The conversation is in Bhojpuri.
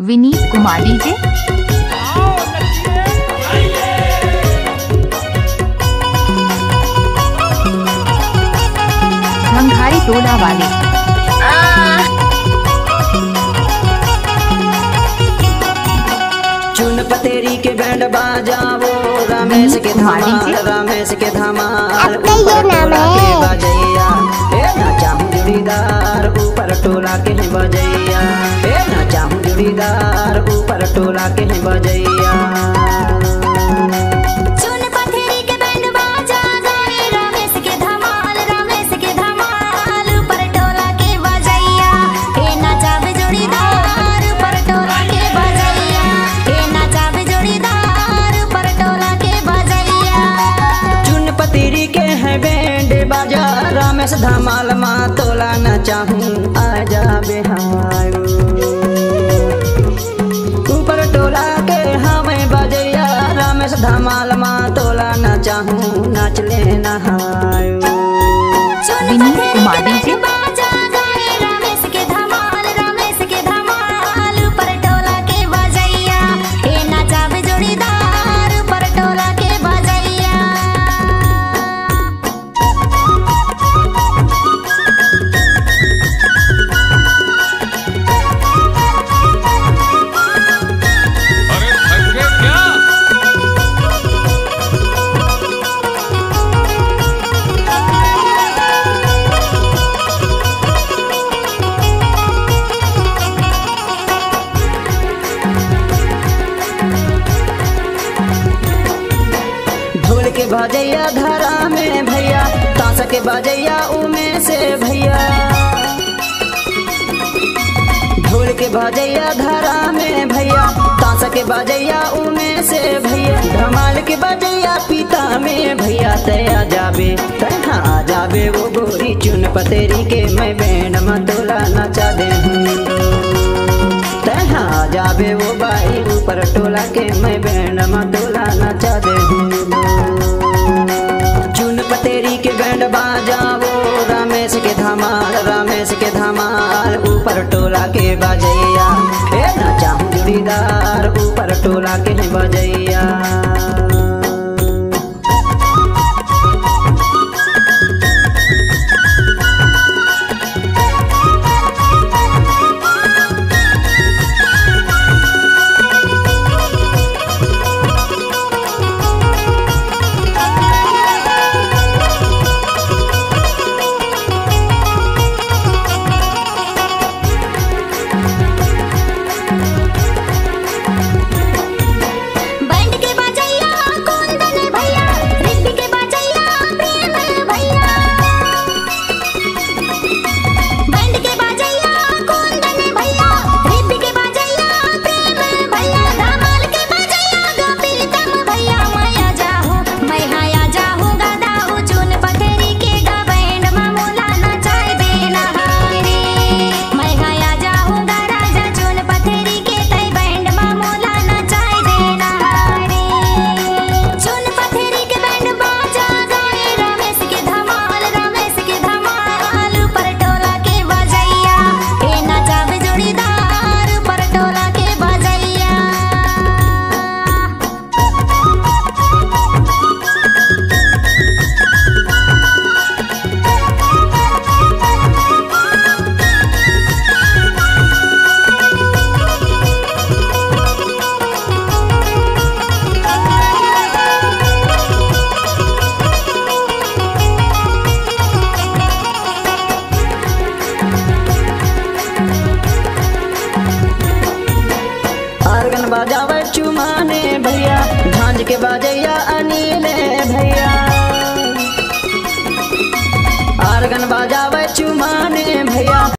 विनीत कुमार डीजे। रंघाई टोला वाले चुन पतेरी के बैंड बाजावो रमेश के धमाल, रमेश के धमाल ऊपर टोला के बजैया ए ना चाहूं जुड़ीदार ऊपर टोला के बजैया ए ना चाहूं जुड़ीदार ऊपर टोला के बजैया। रमेश धमाल माँ तोला न चाहूं आजा बिहार ऊपर टोला के हमें बजैया रमेश धमाल माँ तोला न चाहूं नाच ले नहाय। विनीत कुमार डीजे। ढोल के बजैया धरा में भैया ताश के बजैया उमे से भैया ढोल के बजैया धरा में भैया ताश के बजैया उमे से भैया धमाल के बजैया पीता में भैया तया जाबे तहा जाबे वो गोरी चुन पतेरी के मैं बैंड मतोला नचा दे तहा जाबे वो बाई ऊपर टोला के मैं बैंड मतोला नचा दे चुन पतेरी के बैंड बाजावो रमेश के धमाल, रमेश के धमाल ऊपर टोला के बजैया ए ना चाहूं जुड़ीदार ऊपर टोला के बजैया। बजावे चुमाने भैया झांझ के बजैया अनिले भैया आर्गन बजावे चुमाने भैया।